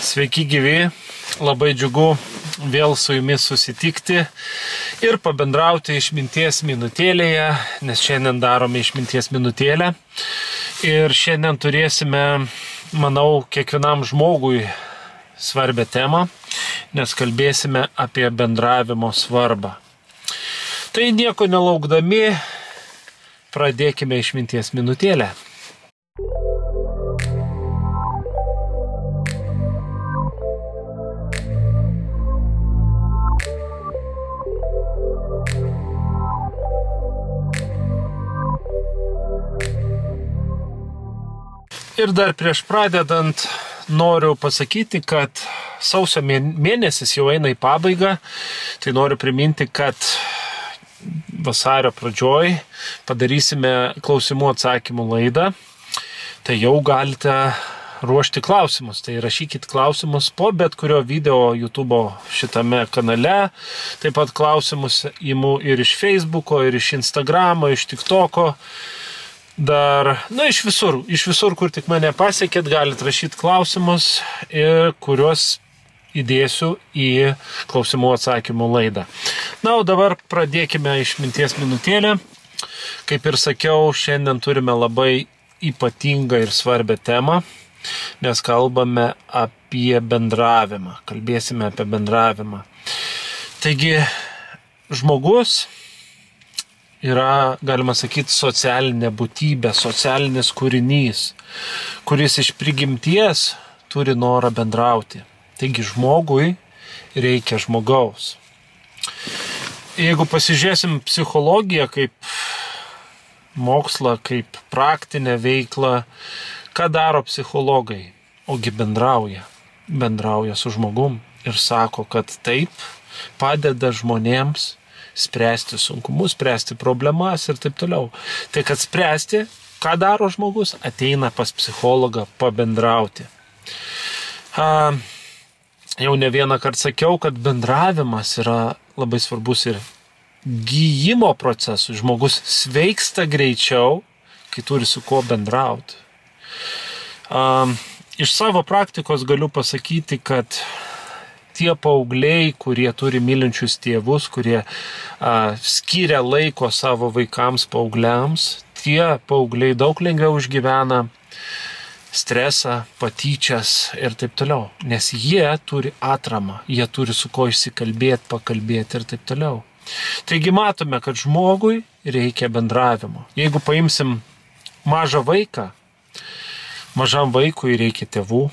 Sveiki gyvi, labai džiugu vėl su jumis susitikti ir pabendrauti išminties minutėlėje, nes šiandien darome išminties minutėlę. Ir šiandien turėsime, manau, kiekvienam žmogui svarbią temą, nes kalbėsime apie bendravimo svarbą. Tai nieko nelaukdami, pradėkime išminties minutėlę. Ir dar prieš pradedant noriu pasakyti, kad sausio mėnesis jau eina į pabaigą, tai noriu priminti, kad vasario pradžioj padarysime klausimų atsakymų laidą, tai jau galite ruošti klausimus, tai rašykit klausimus po bet kurio video YouTube šitame kanale, taip pat klausimus imu ir iš Facebooko, ir iš Instagramo, iš TikToko. Dar, iš visur, kur tik mane pasiekėt, galite rašyti klausimus, kuriuos įdėsiu į klausimų atsakymų laidą. O dabar pradėkime išminties minutėlę. Kaip ir sakiau, šiandien turime labai ypatingą ir svarbią temą, nes kalbame apie bendravimą, kalbėsime apie bendravimą. Taigi, žmogus yra, galima sakyti, socialinė būtybė, socialinis kūrinys, kuris iš prigimties turi norą bendrauti. Taigi žmogui reikia žmogaus. Jeigu pasižiūrėsim psichologiją kaip mokslą, kaip praktinę veiklą, ką daro psichologai? Ogi bendrauja su žmogum ir sako, kad taip padeda žmonėms spręsti sunkumus, spręsti problemas ir taip toliau. Tai kad spręsti, ką daro žmogus, ateina pas psichologą pabendrauti. Jau ne vieną kartą sakiau, kad bendravimas yra labai svarbus ir gyjimo procesui. Žmogus sveiksta greičiau, kai turi su kuo bendrauti. Iš savo praktikos galiu pasakyti, kad tie paaugliai, kurie turi mylinčius tėvus, kurie skiria laiko savo vaikams, paaugliams, tie paaugliai daug lengviau išgyvena stresą, patyčias ir taip toliau. Nes jie turi atramą, jie turi su ko išsikalbėti, pakalbėti ir taip toliau. Taigi matome, kad žmogui reikia bendravimo. Jeigu paimsim mažą vaiką, mažam vaikui reikia tėvų,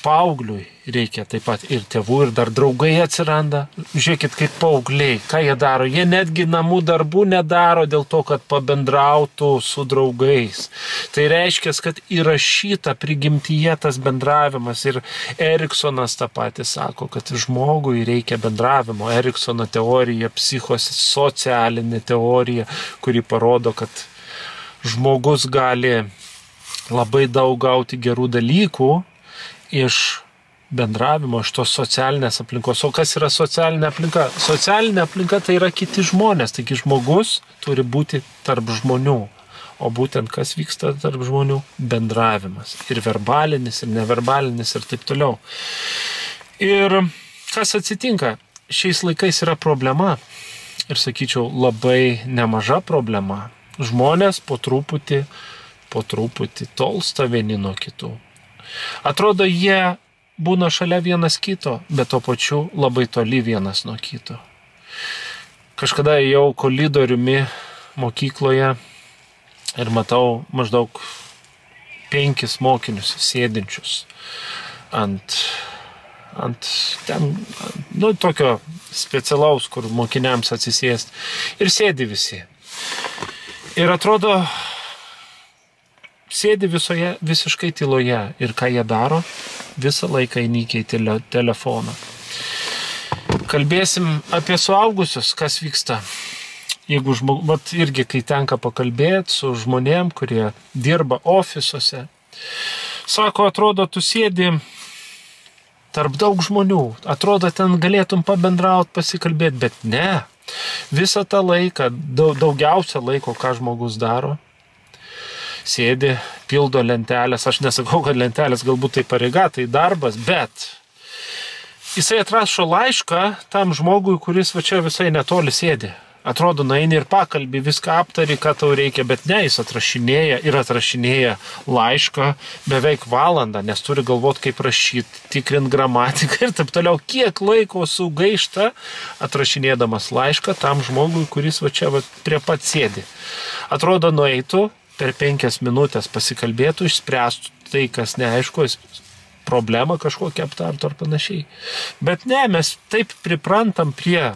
paaugliui reikia taip pat ir tėvų, ir dar draugai atsiranda. Žiūrėkit, kaip paaugliai, ką jie daro. Jie netgi namų darbų nedaro dėl to, kad pabendrautų su draugais. Tai reiškia, kad įrašyta prigimtyje tas bendravimas. Ir Eriksonas tą patį sako, kad žmogui reikia bendravimo. Eriksono teorija, psichosocialinė teorija, kuri parodo, kad žmogus gali labai daug gauti gerų dalykų iš bendravimo, iš tos socialinės aplinkos. O kas yra socialinė aplinka? Socialinė aplinka tai yra kiti žmonės, taigi žmogus turi būti tarp žmonių. O būtent kas vyksta tarp žmonių? Bendravimas. Ir verbalinis, ir neverbalinis, ir taip toliau. Ir kas atsitinka? Šiais laikais yra problema, ir sakyčiau, labai nemaža problema. Žmonės po truputį tolsta vieni nuo kitų. Atrodo, jie būna šalia vienas kito, bet tuo pačiu labai toli vienas nuo kito. Kažkada ėjau koridoriumi mokykloje ir matau maždaug 5 mokinius sėdinčius ant tokio specialaus, kur mokiniams atsisėsti. Ir sėdi visi. Ir atrodo, sėdi visiškai tyloje. Ir ką jie daro? Visą laiką įnikia į telefoną. Kalbėsim apie suaugusius, kas vyksta. Jeigu irgi, kai tenka pakalbėti su žmonėm, kurie dirba ofisuose, sako, atrodo, tu sėdi tarp daug žmonių. Atrodo, ten galėtum pabendrauti, pasikalbėti, bet ne. Visą tą laiką, daugiausia laiko, ką žmogus daro, sėdi, pildo lentelės. Aš nesakau, kad lentelės galbūt tai pareiga, tai darbas, bet jisai atrašo laišką tam žmogui, kuris va čia visai netoli sėdi. Atrodo, eini ir pakalbį, viską aptari, ką tau reikia, bet ne, jis atrašinėja laišką beveik valandą, nes turi galvoti, kaip rašyti, tikrint gramatiką ir taip toliau. Kiek laiko sugaišta atrašinėdamas laišką tam žmogui, kuris va čia prie pat sėdi. Atrodo, nueitų, per 5 minutės pasikalbėtų, išspręstų tai, kas neaišku, problemą kažkokią aptartų ar panašiai. Bet ne, mes taip priprantam prie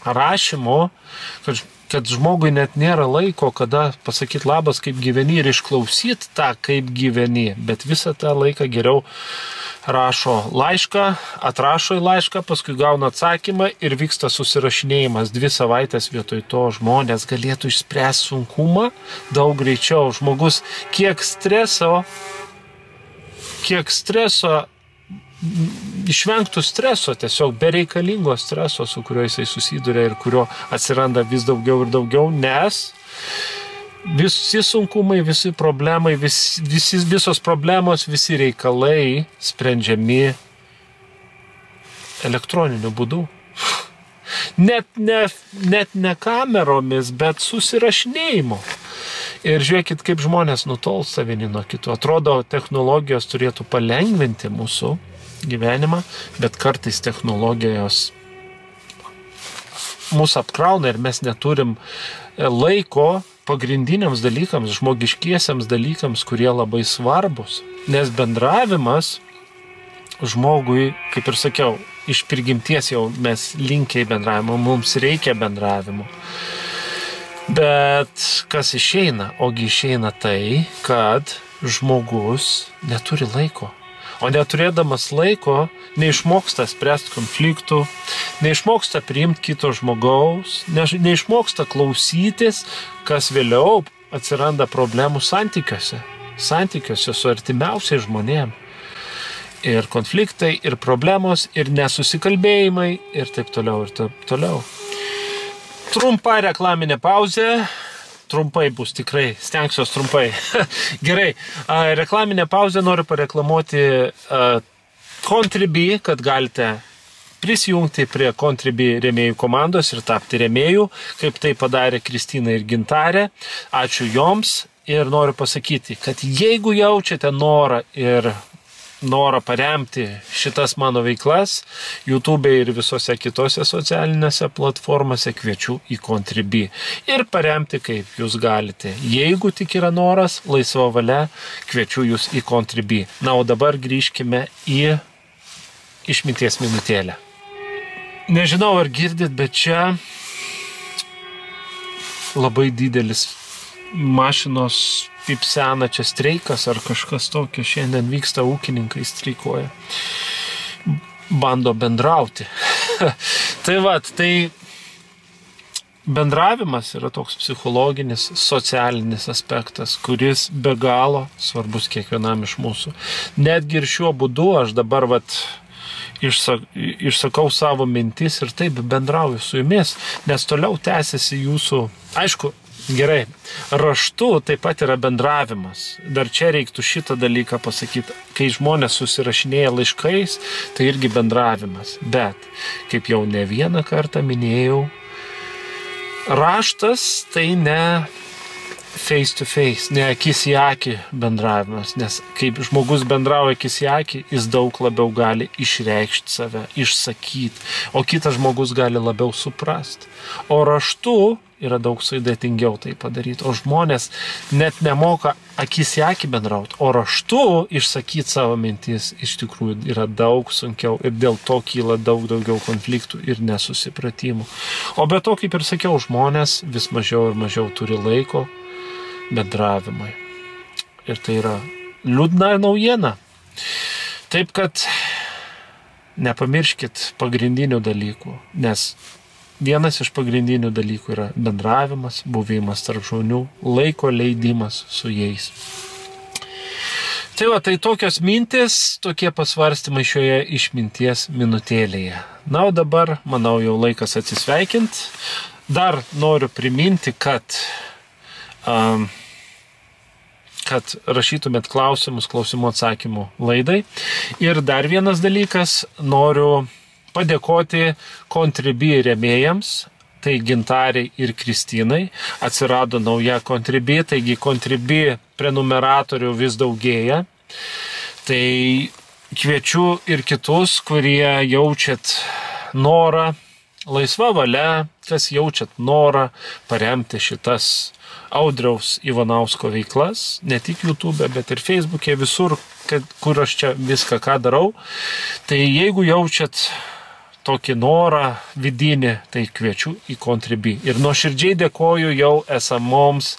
rašymo, kad žmogui net nėra laiko, kada pasakyti labas, kaip gyveni ir išklausyti tą, kaip gyveni, bet visą tą laiką geriau rašo laišką, atrašo į laišką, paskui gauna atsakymą ir vyksta susirašinėjimas 2 savaitės vietoj to žmonės galėtų išspręsti sunkumą daug greičiau. Žmogus kiek streso išvengtų streso, tiesiog bereikalingo streso, su kuriuo jisai susiduria ir kurio atsiranda vis daugiau ir daugiau, nes visi sunkumai, visi problemai, visos problemos, visi reikalai sprendžiami elektroniniu būdu. Net ne kameromis, bet susirašinėjimu. Ir žiūrėkit, kaip žmonės nutolsta vieni nuo kitų. Atrodo, technologijos turėtų palengvinti mūsų gyvenimą, bet kartais technologijos mūsų apkrauna ir mes neturim laiko pagrindiniams dalykams, žmogiškiesiams dalykams, kurie labai svarbus. Nes bendravimas žmogui, kaip ir sakiau, iš prigimties jau mes linkę į bendravimą, mums reikia bendravimo. Bet kas išeina? Ogi išeina tai, kad žmogus neturi laiko. O neturėdamas laiko, neišmoksta spręsti konfliktų, neišmoksta priimti kito žmogaus, neišmoksta klausytis, kas vėliau atsiranda problemų santykiuose su artimiausiais žmonėm. Ir konfliktai, ir problemos, ir nesusikalbėjimai, ir taip toliau, ir taip toliau. Trumpa reklaminė pauzė. Trumpai bus tikrai, stengsiuos trumpai. Gerai, reklaminę pauzę noriu pareklamuoti Contribui, kad galite prisijungti prie Contribui rėmėjų komandos ir tapti rėmėjų, kaip tai padarė Kristina ir Gintarė. Ačiū joms ir noriu pasakyti, kad jeigu jaučiate norą paremti šitas mano veiklas, YouTube ir visose kitose socialinėse platformose, kviečiu į Contribui. Ir paremti, kaip jūs galite. Jeigu tik yra noras, laisva valia, kviečiu jūs į Contribui. Na, o dabar grįžkime į išminties minutėlę. Nežinau, ar girdit, bet čia labai didelis mašinos pipsena, čia streikas ar kažkas tokio, šiandien vyksta, ūkininkai streikuoja, bando bendrauti. Tai bendravimas yra toks psichologinis, socialinis aspektas, kuris be galo svarbus kiekvienam iš mūsų. Netgi ir šiuo būdu aš dabar išsakau savo mintis ir taip bendrauju su jumis, nes toliau tęsiasi jūsų, aišku, gerai, raštu taip pat yra bendravimas. Dar čia reiktų šitą dalyką pasakyti. Kai žmonės susirašinėja laiškais, tai irgi bendravimas. Bet, kaip jau ne vieną kartą minėjau, raštas tai ne face to face, ne akis į akį bendravimas, nes kaip žmogus bendrauja akis į akį, jis daug labiau gali išreikšti save, išsakyti, o kitas žmogus gali labiau suprasti. O raštu yra daug sudėtingiau tai padaryti, o žmonės net nemoka akis į akį bendrauti, o raštu išsakyti savo mintis iš tikrųjų yra daug sunkiau ir dėl to kyla daug daugiau konfliktų ir nesusipratimų. O be to, kaip ir sakiau, žmonės vis mažiau ir mažiau turi laiko bendravimui. Ir tai yra liūdna naujiena. Taip kad nepamirškit pagrindinių dalykų, nes vienas iš pagrindinių dalykų yra bendravimas, buvimas tarp žmonių, laiko leidimas su jais. Tai tokios mintis, tokie pasvarstymai šioje išminties minutėlėje. Na, o dabar, manau, jau laikas atsisveikinti. Dar noriu priminti, kad kad rašytumėt klausimus, klausimų atsakymų laidai. Ir dar vienas dalykas, noriu padėkoti Contribui rėmėjams, tai Gintariai ir Kristinai. Atsirado nauja Contribui, taigi Contribui prenumeratorių vis daugėja. Tai kviečiu ir kitus, kurie jaučiat norą, laisva valia, kas jaučiat norą paremti šitas Audriaus Ivanausko veiklas, ne tik YouTube, bet ir Facebook'e, visur, kur aš čia viską ką darau. Tai jeigu jaučiat tokį norą vidinį, tai kviečiu į Contribui. Ir nuoširdžiai dėkoju jau esamoms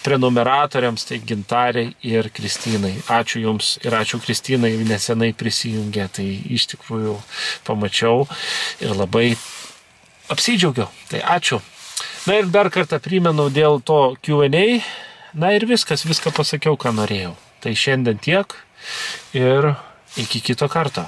prenumeratoriams, tai Gintariai ir Kristinai. Ačiū Jums ir ačiū Kristinai, nesenai prisijungė, tai iš tikrųjų pamačiau ir labai apsidžiaugiau. Tai ačiū. Na ir dar kartą primenu dėl to Q&A. Na ir viską pasakiau, ką norėjau. Tai šiandien tiek ir iki kito karto.